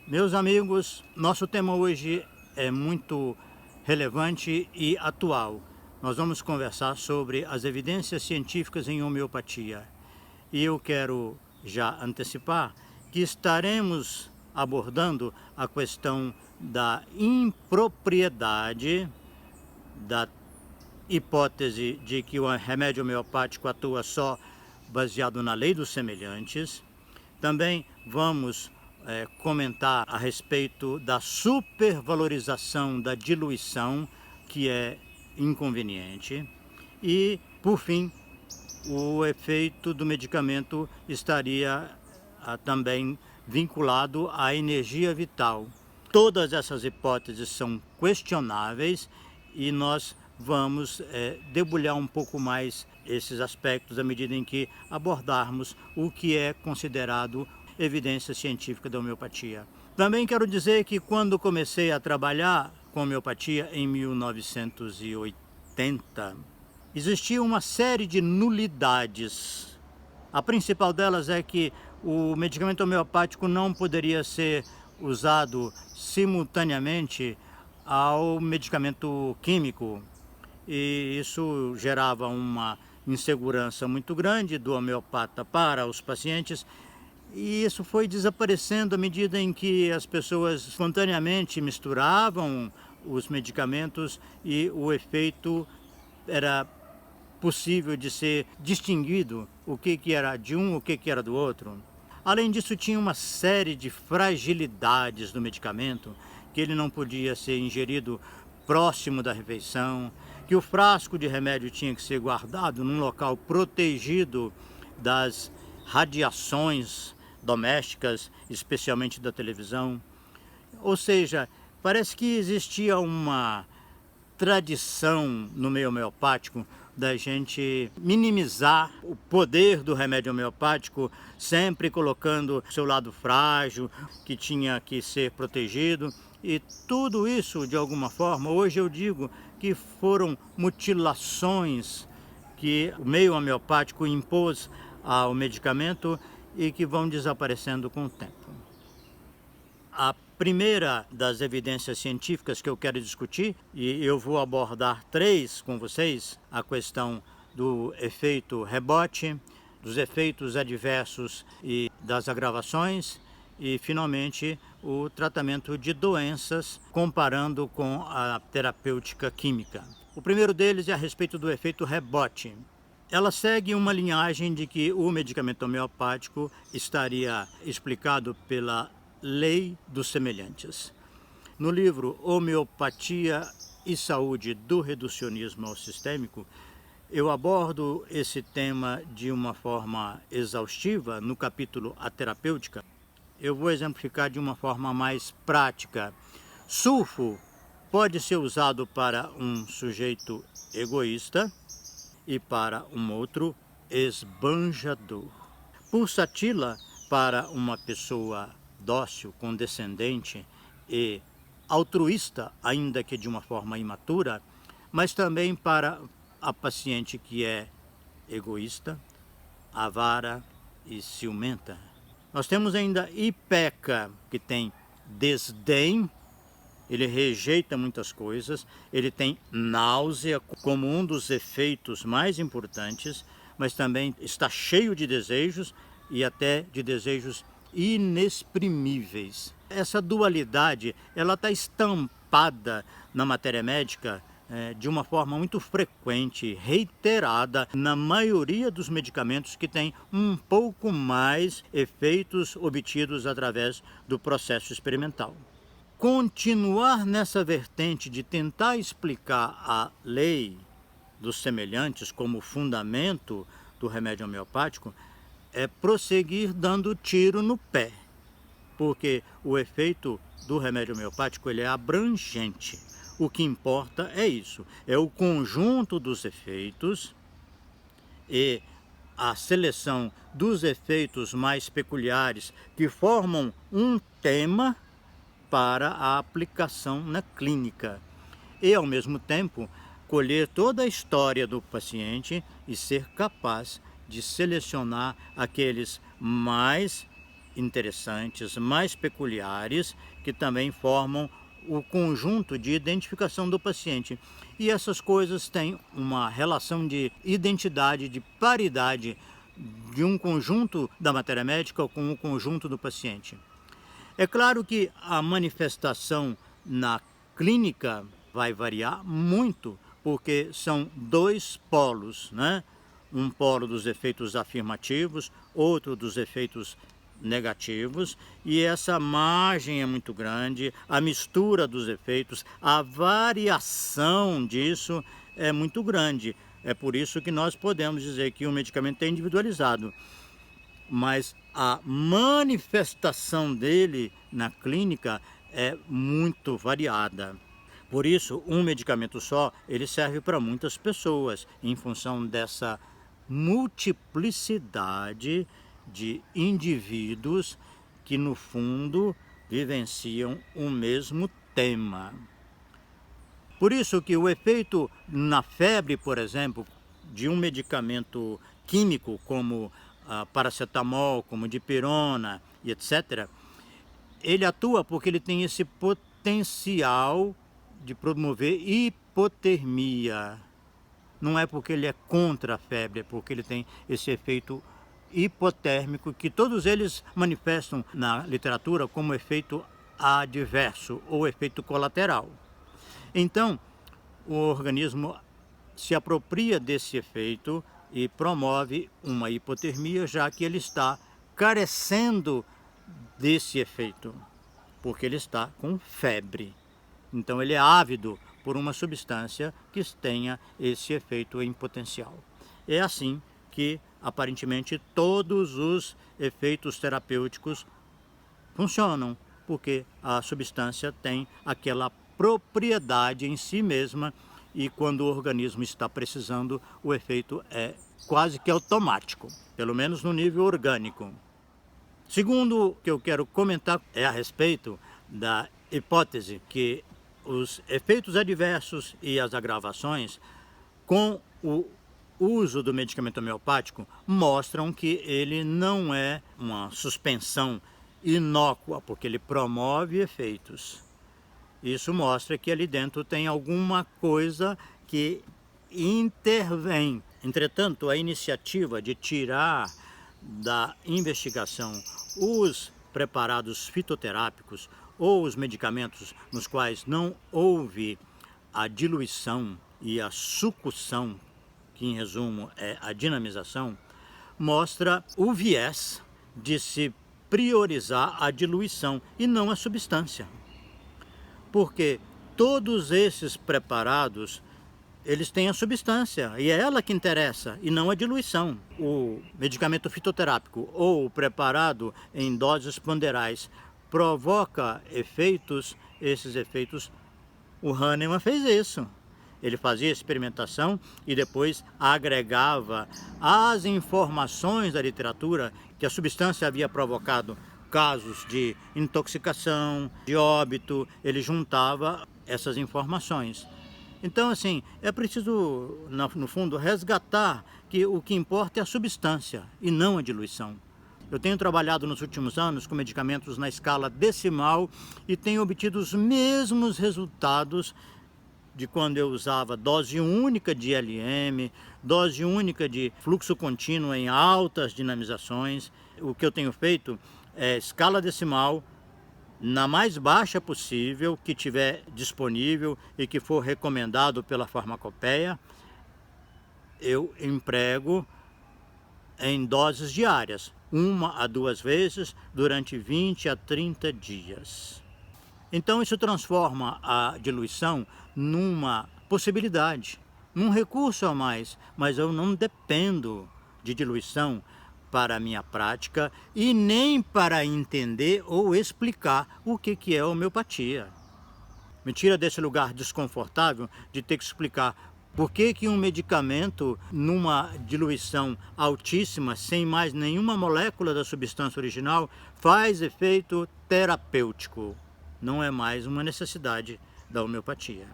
Meus amigos, nosso tema hoje é muito relevante e atual. Nós vamos conversar sobre as evidências científicas em homeopatia. E eu quero já antecipar que estaremos abordando a questão da impropriedade da hipótese de que o remédio homeopático atua só baseado na lei dos semelhantes. Também vamos comentar a respeito da supervalorização da diluição, que é inconveniente. E, por fim, o efeito do medicamento estaria também vinculado à energia vital. Todas essas hipóteses são questionáveis e nós vamos debulhar um pouco mais esses aspectos à medida em que abordarmos o que é considerado evidência científica da homeopatia. Também quero dizer que quando comecei a trabalhar com homeopatia em 1980, existia uma série de nulidades. A principal delas é que o medicamento homeopático não poderia ser usado simultaneamente ao medicamento químico, e isso gerava uma insegurança muito grande do homeopata para os pacientes, e isso foi desaparecendo à medida em que as pessoas espontaneamente misturavam os medicamentos e o efeito era possível de ser distinguido, o que era de um, o que era do outro. Além disso, tinha uma série de fragilidades do medicamento, que ele não podia ser ingerido próximo da refeição, que o frasco de remédio tinha que ser guardado num local protegido das radiações domésticas, especialmente da televisão. Ou seja, parece que existia uma tradição no meio homeopático da gente minimizar o poder do remédio homeopático, sempre colocando seu lado frágil, que tinha que ser protegido. E tudo isso, de alguma forma, hoje eu digo que foram mutilações que o meio homeopático impôs ao medicamento e que vão desaparecendo com o tempo. A primeira das evidências científicas que eu quero discutir, e eu vou abordar três com vocês: a questão do efeito rebote, dos efeitos adversos e das agravações, e finalmente o tratamento de doenças comparando com a terapêutica química. O primeiro deles é a respeito do efeito rebote. Ela segue uma linhagem de que o medicamento homeopático estaria explicado pela lei dos semelhantes. No livro Homeopatia e Saúde, do reducionismo ao sistêmico, eu abordo esse tema de uma forma exaustiva no capítulo A Terapêutica. Eu vou exemplificar de uma forma mais prática. Sulfo pode ser usado para um sujeito egoísta e para um outro esbanjador. Pulsatila para uma pessoa dócil, condescendente e altruísta, ainda que de uma forma imatura, mas também para a paciente que é egoísta, avara e ciumenta. Nós temos ainda Ipeca, que tem desdém, ele rejeita muitas coisas, ele tem náusea como um dos efeitos mais importantes, mas também está cheio de desejos e até de desejos inexprimíveis. Essa dualidade, ela está estampada na matéria médica de uma forma muito frequente, reiterada na maioria dos medicamentos que têm um pouco mais efeitos obtidos através do processo experimental. Continuar nessa vertente de tentar explicar a lei dos semelhantes como fundamento do remédio homeopático é prosseguir dando tiro no pé, porque o efeito do remédio homeopático ele é abrangente. O que importa é isso, é o conjunto dos efeitos e a seleção dos efeitos mais peculiares que formam um tema para a aplicação na clínica e, ao mesmo tempo, colher toda a história do paciente e ser capaz de selecionar aqueles mais interessantes, mais peculiares, que também formam o conjunto de identificação do paciente. E essas coisas têm uma relação de identidade, de paridade de um conjunto da matéria médica com o conjunto do paciente. É claro que a manifestação na clínica vai variar muito, porque são dois polos, né? Um polo dos efeitos afirmativos, outro dos efeitos negativos, e essa margem é muito grande, a mistura dos efeitos, a variação disso é muito grande. É por isso que nós podemos dizer que o medicamento é individualizado, mas a manifestação dele na clínica é muito variada. Por isso, um medicamento só, ele serve para muitas pessoas, em função dessa multiplicidade de indivíduos que, no fundo, vivenciam o mesmo tema. Por isso que o efeito na febre, por exemplo, de um medicamento químico como paracetamol, como dipirona e etc., ele atua porque ele tem esse potencial de promover hipotermia. Não é porque ele é contra a febre, é porque ele tem esse efeito hipotérmico que todos eles manifestam na literatura como efeito adverso ou efeito colateral. Então, o organismo se apropria desse efeito e promove uma hipotermia, já que ele está carecendo desse efeito, porque ele está com febre. Então ele é ávido por uma substância que tenha esse efeito em potencial. É assim que, aparentemente, todos os efeitos terapêuticos funcionam, porque a substância tem aquela propriedade em si mesma, e quando o organismo está precisando, o efeito é quase que automático, pelo menos no nível orgânico. Segundo que eu quero comentar é a respeito da hipótese que os efeitos adversos e as agravações com o uso do medicamento homeopático mostram que ele não é uma suspensão inócua, porque ele promove efeitos. Isso mostra que ali dentro tem alguma coisa que intervém. Entretanto, a iniciativa de tirar da investigação os preparados fitoterápicos ou os medicamentos nos quais não houve a diluição e a sucção, que em resumo é a dinamização, mostra o viés de se priorizar a diluição e não a substância. Porque todos esses preparados, eles têm a substância, e é ela que interessa, e não a diluição. O medicamento fitoterápico ou o preparado em doses ponderais provoca efeitos, esses efeitos, o Hahnemann fez isso. Ele fazia experimentação e depois agregava às informações da literatura que a substância havia provocado casos de intoxicação, de óbito, ele juntava essas informações. Então, assim, é preciso, no fundo, resgatar que o que importa é a substância e não a diluição. Eu tenho trabalhado nos últimos anos com medicamentos na escala decimal e tenho obtido os mesmos resultados de quando eu usava dose única de LM, dose única de fluxo contínuo em altas dinamizações. O que eu tenho feito é escala decimal, na mais baixa possível, que tiver disponível e que for recomendado pela farmacopeia, eu emprego em doses diárias, 1 a 2 vezes, durante 20 a 30 dias. Então isso transforma a diluição numa possibilidade, num recurso a mais, mas eu não dependo de diluição para a minha prática e nem para entender ou explicar o que é homeopatia. Me tira desse lugar desconfortável de ter que explicar por que um medicamento numa diluição altíssima, sem mais nenhuma molécula da substância original, faz efeito terapêutico. Não é mais uma necessidade da homeopatia.